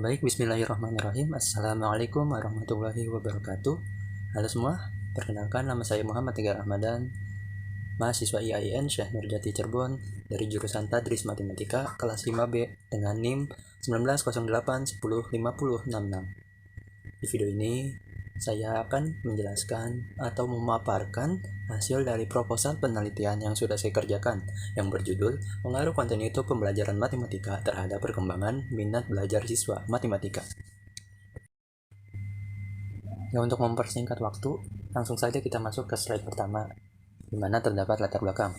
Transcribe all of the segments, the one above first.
Baik, bismillahirrahmanirrahim. Assalamualaikum warahmatullahi wabarakatuh. Halo semua, perkenalkan nama saya Muhammad Tegar Ramadan, mahasiswa IAIN Syekh Nurjati Cirebon dari jurusan Tadris Matematika kelas 5B dengan NIM 1908105066. Di video ini saya akan menjelaskan atau memaparkan hasil dari proposal penelitian yang sudah saya kerjakan yang berjudul Pengaruh Konten YouTube Pembelajaran Matematika Terhadap Perkembangan Minat Belajar Siswa Matematika. Ya, untuk mempersingkat waktu, langsung saja kita masuk ke slide pertama, di mana terdapat latar belakang.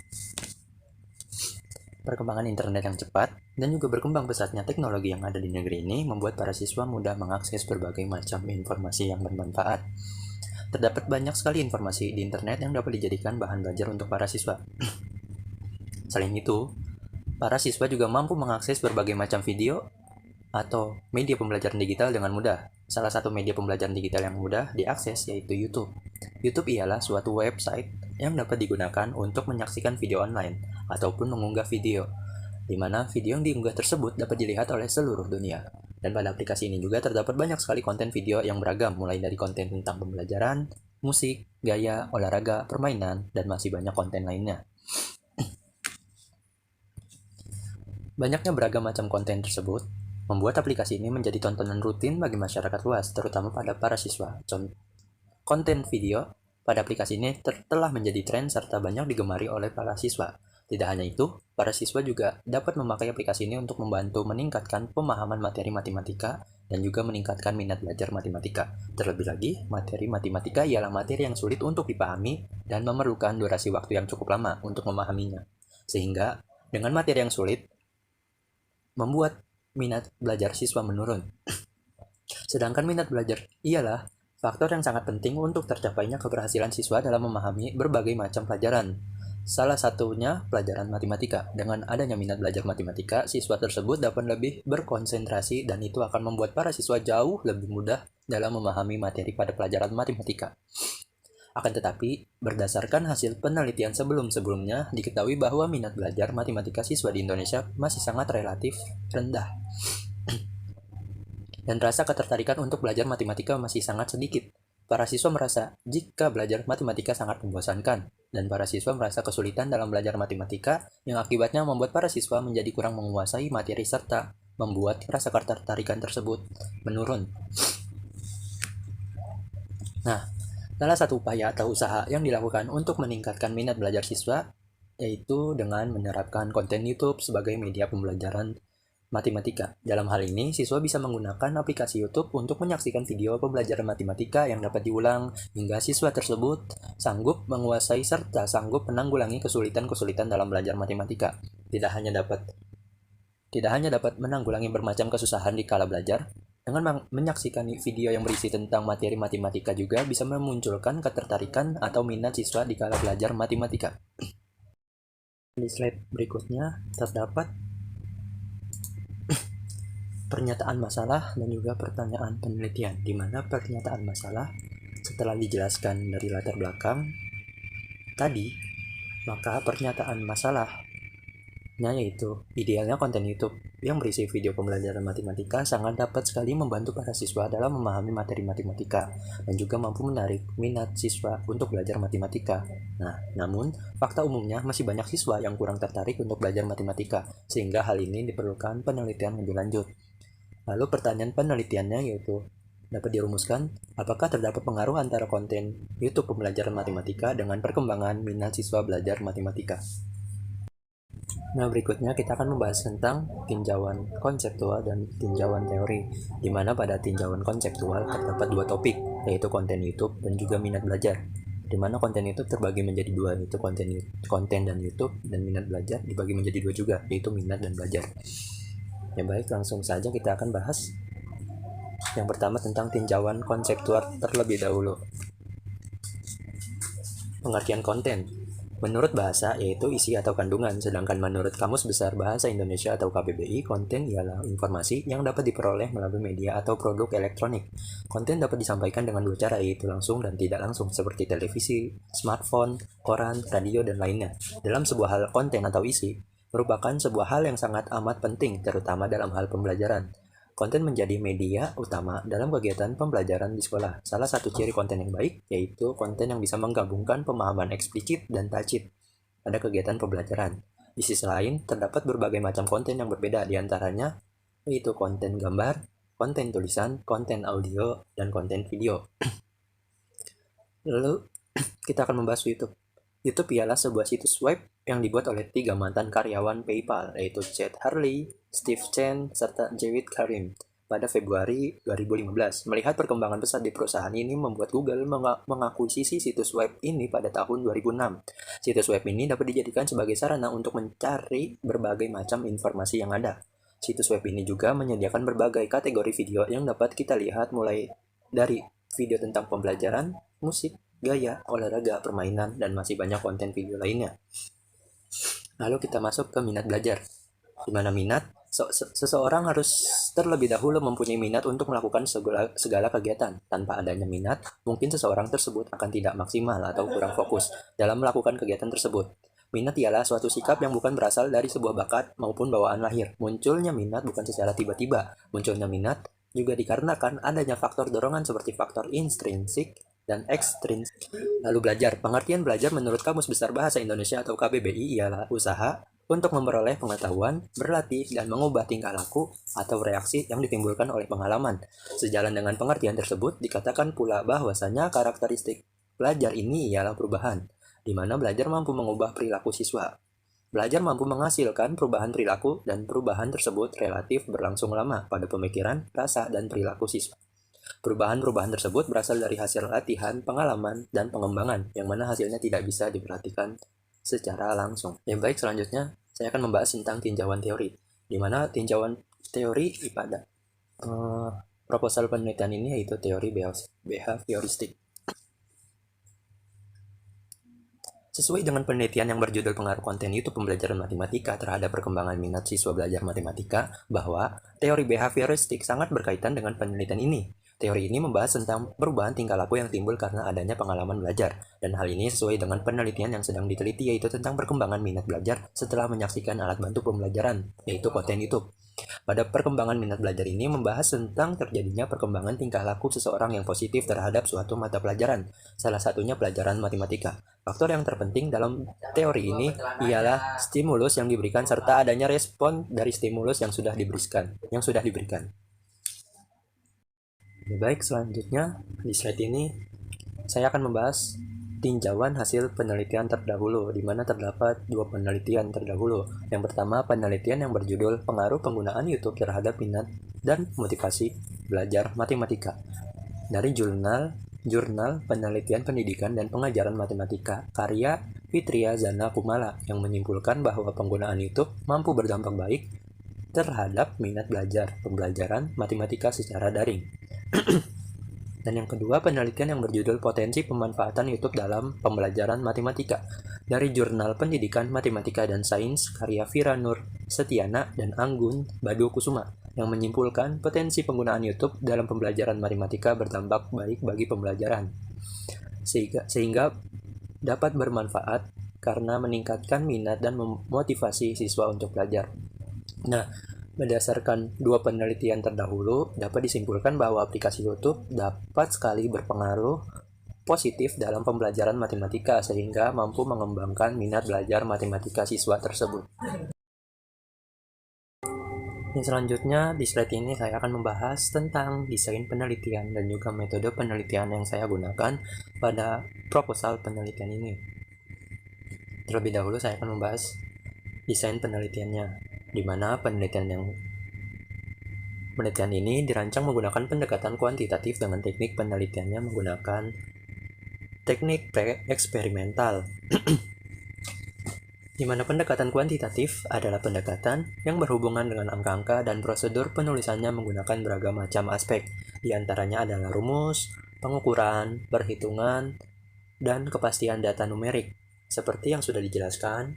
Perkembangan internet yang cepat dan juga berkembang pesatnya teknologi yang ada di negeri ini membuat para siswa mudah mengakses berbagai macam informasi yang bermanfaat. Terdapat banyak sekali informasi di internet yang dapat dijadikan bahan belajar untuk para siswa. Selain itu, para siswa juga mampu mengakses berbagai macam video atau media pembelajaran digital dengan mudah. Salah satu media pembelajaran digital yang mudah diakses yaitu YouTube. YouTube ialah suatu website yang dapat digunakan untuk menyaksikan video online ataupun mengunggah video, di mana video yang diunggah tersebut dapat dilihat oleh seluruh dunia. Dan pada aplikasi ini juga terdapat banyak sekali konten video yang beragam, mulai dari konten tentang pembelajaran, musik, gaya, olahraga, permainan, dan masih banyak konten lainnya. Banyaknya beragam macam konten tersebut membuat aplikasi ini menjadi tontonan rutin bagi masyarakat luas, terutama pada para siswa. Konten video pada aplikasi ini telah menjadi tren serta banyak digemari oleh para siswa. Tidak hanya itu, para siswa juga dapat memakai aplikasi ini untuk membantu meningkatkan pemahaman materi matematika dan juga meningkatkan minat belajar matematika. Terlebih lagi, materi matematika ialah materi yang sulit untuk dipahami dan memerlukan durasi waktu yang cukup lama untuk memahaminya. Sehingga, dengan materi yang sulit, membuat minat belajar siswa menurun. Sedangkan minat belajar ialah faktor yang sangat penting untuk tercapainya keberhasilan siswa dalam memahami berbagai macam pelajaran. Salah satunya pelajaran matematika. Dengan adanya minat belajar matematika, siswa tersebut dapat lebih berkonsentrasi dan itu akan membuat para siswa jauh lebih mudah dalam memahami materi pada pelajaran matematika. Akan tetapi, berdasarkan hasil penelitian sebelum-sebelumnya, diketahui bahwa minat belajar matematika siswa di Indonesia masih sangat relatif rendah. Dan rasa ketertarikan untuk belajar matematika masih sangat sedikit. Para siswa merasa jika belajar matematika sangat membosankan, dan para siswa merasa kesulitan dalam belajar matematika yang akibatnya membuat para siswa menjadi kurang menguasai materi serta membuat rasa ketertarikan tersebut menurun. Nah, salah satu upaya atau usaha yang dilakukan untuk meningkatkan minat belajar siswa yaitu dengan menerapkan konten YouTube sebagai media pembelajaran matematika. Dalam hal ini, siswa bisa menggunakan aplikasi YouTube untuk menyaksikan video pembelajaran matematika yang dapat diulang hingga siswa tersebut sanggup menguasai serta sanggup menanggulangi kesulitan-kesulitan dalam belajar matematika. Tidak hanya dapat menanggulangi bermacam kesusahan di kala belajar, dengan menyaksikan video yang berisi tentang materi matematika juga bisa memunculkan ketertarikan atau minat siswa di kala belajar matematika. Di slide berikutnya terdapat pernyataan masalah dan juga pertanyaan penelitian, di mana pernyataan masalah setelah dijelaskan dari latar belakang tadi, maka pernyataan masalahnya yaitu idealnya konten YouTube yang berisi video pembelajaran matematika sangat dapat sekali membantu para siswa dalam memahami materi matematika dan juga mampu menarik minat siswa untuk belajar matematika. Nah, namun fakta umumnya masih banyak siswa yang kurang tertarik untuk belajar matematika, sehingga hal ini diperlukan penelitian lebih lanjut. Lalu pertanyaan penelitiannya yaitu dapat dirumuskan, apakah terdapat pengaruh antara konten YouTube pembelajaran matematika dengan perkembangan minat siswa belajar matematika? Nah, berikutnya kita akan membahas tentang tinjauan konseptual dan tinjauan teori, di mana pada tinjauan konseptual terdapat dua topik, yaitu konten YouTube dan juga minat belajar. Di mana konten YouTube terbagi menjadi dua, yaitu konten dan YouTube, dan minat belajar dibagi menjadi dua juga, yaitu minat dan belajar. Ya baik, langsung saja kita akan bahas yang pertama tentang tinjauan konseptual terlebih dahulu. Pengertian konten menurut bahasa yaitu isi atau kandungan, sedangkan menurut Kamus Besar Bahasa Indonesia atau KBBI, konten ialah informasi yang dapat diperoleh melalui media atau produk elektronik. Konten dapat disampaikan dengan dua cara, yaitu langsung dan tidak langsung, seperti televisi, smartphone, koran, radio, dan lainnya. Dalam sebuah hal konten atau isi merupakan sebuah hal yang sangat amat penting, terutama dalam hal pembelajaran. Konten menjadi media utama dalam kegiatan pembelajaran di sekolah. Salah satu ciri konten yang baik yaitu konten yang bisa menggabungkan pemahaman eksplisit dan tacit pada kegiatan pembelajaran. Di sisi lain, terdapat berbagai macam konten yang berbeda, diantaranya yaitu konten gambar, konten tulisan, konten audio, dan konten video. Lalu, kita akan membahas YouTube. YouTube ialah sebuah situs web yang dibuat oleh 3 mantan karyawan PayPal, yaitu Chad Hurley, Steve Chen, serta Jawed Karim pada Februari 2015. Melihat perkembangan pesat di perusahaan ini membuat Google mengakuisisi situs web ini pada tahun 2006. Situs web ini dapat dijadikan sebagai sarana untuk mencari berbagai macam informasi yang ada. Situs web ini juga menyediakan berbagai kategori video yang dapat kita lihat mulai dari video tentang pembelajaran, musik, gaya, olahraga, permainan, dan masih banyak konten video lainnya. Lalu kita masuk ke minat belajar. Di mana minat? Seseorang harus terlebih dahulu mempunyai minat untuk melakukan segala kegiatan. Tanpa adanya minat, mungkin seseorang tersebut akan tidak maksimal atau kurang fokus dalam melakukan kegiatan tersebut. Minat ialah suatu sikap yang bukan berasal dari sebuah bakat maupun bawaan lahir. Munculnya minat bukan secara tiba-tiba. Munculnya minat juga dikarenakan adanya faktor dorongan seperti faktor intrinsik dan ekstrinsik. Lalu belajar. Pengertian belajar menurut Kamus Besar Bahasa Indonesia atau KBBI ialah usaha untuk memperoleh pengetahuan, berlatih, dan mengubah tingkah laku atau reaksi yang ditimbulkan oleh pengalaman. Sejalan dengan pengertian tersebut, dikatakan pula bahwasanya karakteristik belajar ini ialah perubahan, di mana belajar mampu mengubah perilaku siswa. Belajar mampu menghasilkan perubahan perilaku, dan perubahan tersebut relatif berlangsung lama pada pemikiran, rasa, dan perilaku siswa. Perubahan-perubahan tersebut berasal dari hasil latihan, pengalaman, dan pengembangan, yang mana hasilnya tidak bisa diperhatikan secara langsung. Yang baik, selanjutnya saya akan membahas tentang tinjauan teori, di mana tinjauan teori pada proposal penelitian ini yaitu teori behavioristik. Sesuai dengan penelitian yang berjudul Pengaruh Konten YouTube Pembelajaran Matematika terhadap perkembangan minat siswa belajar matematika, bahwa teori behavioristik sangat berkaitan dengan penelitian ini. Teori ini membahas tentang perubahan tingkah laku yang timbul karena adanya pengalaman belajar, dan hal ini sesuai dengan penelitian yang sedang diteliti, yaitu tentang perkembangan minat belajar setelah menyaksikan alat bantu pembelajaran, yaitu konten YouTube. Pada perkembangan minat belajar ini membahas tentang terjadinya perkembangan tingkah laku seseorang yang positif terhadap suatu mata pelajaran, salah satunya pelajaran matematika. Faktor yang terpenting dalam teori ini ialah stimulus yang diberikan serta adanya respon dari stimulus yang sudah diberikan. Baik, selanjutnya di slide ini saya akan membahas tinjauan hasil penelitian terdahulu, di mana terdapat 2 penelitian terdahulu. Yang pertama, penelitian yang berjudul Pengaruh Penggunaan YouTube Terhadap Minat dan Motivasi Belajar Matematika dari jurnal Penelitian Pendidikan dan Pengajaran Matematika karya Fitria Zana Kumala, yang menyimpulkan bahwa penggunaan YouTube mampu berdampak baik terhadap minat belajar pembelajaran matematika secara daring. Dan yang kedua, penelitian yang berjudul Potensi Pemanfaatan YouTube dalam Pembelajaran Matematika dari Jurnal Pendidikan Matematika dan Sains karya Vira Nur Setiana dan Anggun Badu Kusuma, yang menyimpulkan potensi penggunaan YouTube dalam pembelajaran matematika berdampak baik bagi pembelajaran, sehingga dapat bermanfaat karena meningkatkan minat dan memotivasi siswa untuk belajar. Nah, berdasarkan 2 penelitian terdahulu, dapat disimpulkan bahwa aplikasi YouTube dapat sekali berpengaruh positif dalam pembelajaran matematika sehingga mampu mengembangkan minat belajar matematika siswa tersebut. Yang selanjutnya di slide ini saya akan membahas tentang desain penelitian dan juga metode penelitian yang saya gunakan pada proposal penelitian ini. Terlebih dahulu saya akan membahas desain penelitiannya, di mana penelitian ini dirancang menggunakan pendekatan kuantitatif dengan teknik penelitiannya menggunakan teknik pre-eksperimental. Di mana pendekatan kuantitatif adalah pendekatan yang berhubungan dengan angka-angka dan prosedur penulisannya menggunakan beragam macam aspek. Di antaranya adalah rumus, pengukuran, perhitungan, dan kepastian data numerik. Seperti yang sudah dijelaskan,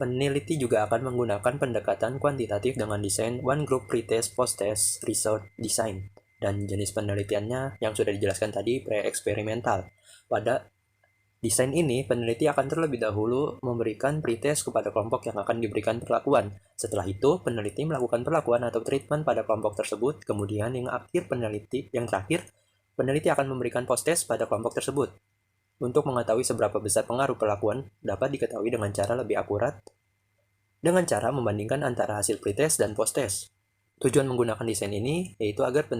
peneliti juga akan menggunakan pendekatan kuantitatif dengan desain one group pretest, post-test, result design, dan jenis penelitiannya yang sudah dijelaskan tadi pre-eksperimental. Pada Desain ini, peneliti akan terlebih dahulu memberikan pretest kepada kelompok yang akan diberikan perlakuan. Setelah itu, peneliti melakukan perlakuan atau treatment pada kelompok tersebut. Kemudian yang terakhir, peneliti akan memberikan post-test pada kelompok tersebut. Untuk mengetahui seberapa besar pengaruh perlakuan dapat diketahui dengan cara lebih akurat, dengan cara membandingkan antara hasil pretest dan post-test. Tujuan menggunakan desain ini yaitu agar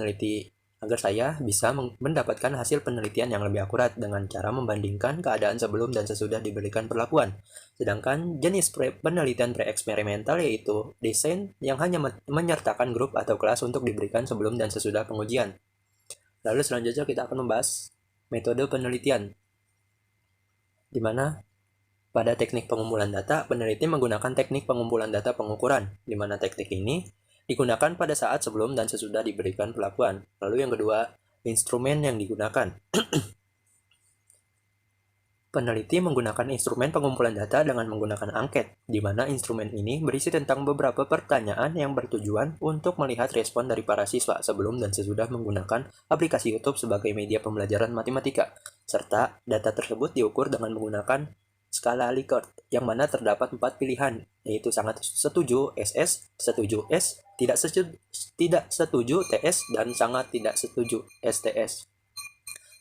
saya bisa mendapatkan hasil penelitian yang lebih akurat dengan cara membandingkan keadaan sebelum dan sesudah diberikan perlakuan. Sedangkan jenis penelitian pre-eksperimental yaitu desain yang hanya menyertakan grup atau kelas untuk diberikan sebelum dan sesudah pengujian. Lalu selanjutnya kita akan membahas metode penelitian, di mana pada teknik pengumpulan data, peneliti menggunakan teknik pengumpulan data pengukuran, di mana teknik ini digunakan pada saat sebelum dan sesudah diberikan perlakuan. Lalu yang kedua, instrumen yang digunakan. Peneliti menggunakan instrumen pengumpulan data dengan menggunakan angket, di mana instrumen ini berisi tentang beberapa pertanyaan yang bertujuan untuk melihat respon dari para siswa sebelum dan sesudah menggunakan aplikasi YouTube sebagai media pembelajaran matematika, serta data tersebut diukur dengan menggunakan skala Likert, yang mana terdapat 4 pilihan, yaitu sangat setuju SS, setuju S, tidak setuju TS, dan sangat tidak setuju STS.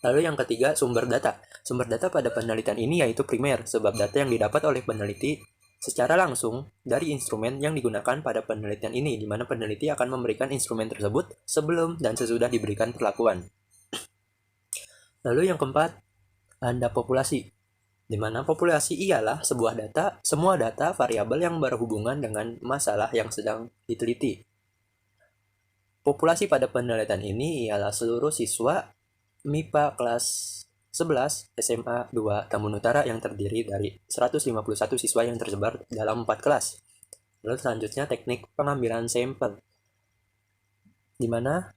Lalu yang ketiga, sumber data. Sumber data pada penelitian ini yaitu primer, sebab data yang didapat oleh peneliti secara langsung dari instrumen yang digunakan pada penelitian ini, di mana peneliti akan memberikan instrumen tersebut sebelum dan sesudah diberikan perlakuan. Lalu yang keempat, anda populasi, di mana populasi ialah semua data variabel yang berhubungan dengan masalah yang sedang diteliti. Populasi pada penelitian ini ialah seluruh siswa MIPA kelas 11 SMA 2 Tambun Utara yang terdiri dari 151 siswa yang tersebar dalam 4 kelas. Lalu selanjutnya teknik pengambilan sampel, di mana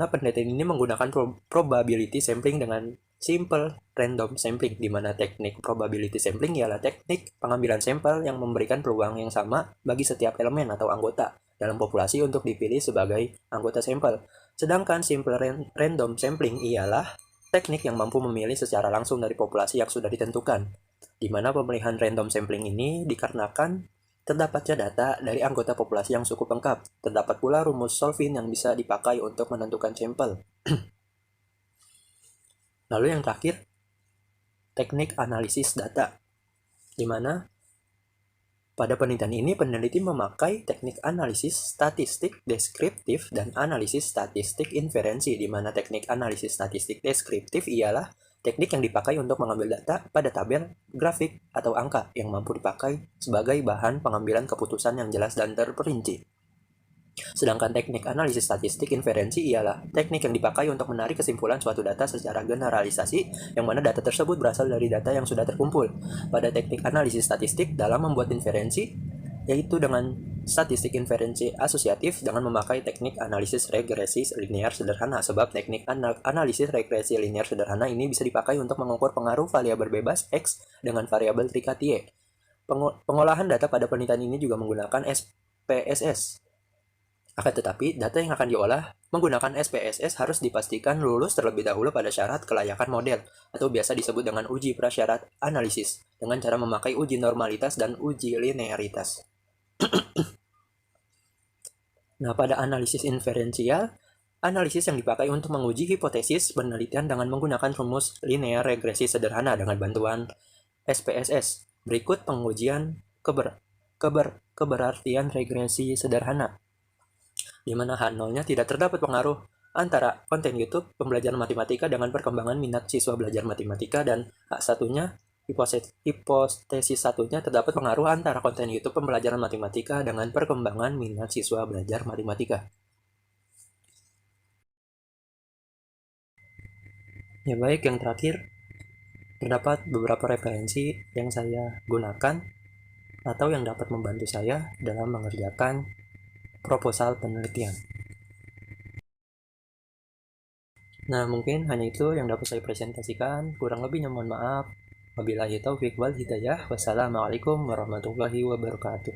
penelitian ini menggunakan probability sampling dengan simple random sampling, di mana teknik probability sampling ialah teknik pengambilan sampel yang memberikan peluang yang sama bagi setiap elemen atau anggota dalam populasi untuk dipilih sebagai anggota sampel. Sedangkan simple random sampling ialah teknik yang mampu memilih secara langsung dari populasi yang sudah ditentukan, di mana pemilihan random sampling ini dikarenakan terdapatnya data dari anggota populasi yang cukup lengkap. Terdapat pula rumus Solvin yang bisa dipakai untuk menentukan sampel. Lalu yang terakhir, teknik analisis data, di mana pada penelitian ini peneliti memakai teknik analisis statistik deskriptif dan analisis statistik inferensi, di mana teknik analisis statistik deskriptif ialah teknik yang dipakai untuk mengambil data pada tabel, grafik, atau angka yang mampu dipakai sebagai bahan pengambilan keputusan yang jelas dan terperinci. Sedangkan teknik analisis statistik inferensi ialah teknik yang dipakai untuk menarik kesimpulan suatu data secara generalisasi, yang mana data tersebut berasal dari data yang sudah terkumpul. Pada teknik analisis statistik dalam membuat inferensi, yaitu dengan statistik inferensi asosiatif dengan memakai teknik analisis regresi linear sederhana, sebab teknik analisis regresi linear sederhana ini bisa dipakai untuk mengukur pengaruh variabel bebas X dengan variabel terikat Y. Pengolahan data pada penelitian ini juga menggunakan SPSS. Akan tetapi, data yang akan diolah menggunakan SPSS harus dipastikan lulus terlebih dahulu pada syarat kelayakan model, atau biasa disebut dengan uji prasyarat analisis, dengan cara memakai uji normalitas dan uji linearitas. Nah, pada analisis inferensial, analisis yang dipakai untuk menguji hipotesis penelitian dengan menggunakan rumus linear regresi sederhana dengan bantuan SPSS. Berikut pengujian keberartian regresi sederhana, di mana H0-nya tidak terdapat pengaruh antara konten YouTube pembelajaran matematika dengan perkembangan minat siswa belajar matematika, dan H1-nya hipotesis satunya terdapat pengaruh antara konten YouTube pembelajaran matematika dengan perkembangan minat siswa belajar matematika. Ya baik, yang terakhir terdapat beberapa referensi yang saya gunakan atau yang dapat membantu saya dalam mengerjakan proposal penelitian. Nah, mungkin hanya itu yang dapat saya presentasikan. Kurang lebihnya mohon maaf. Wabillahi taufiq wal hidayah. Wassalamualaikum warahmatullahi wabarakatuh.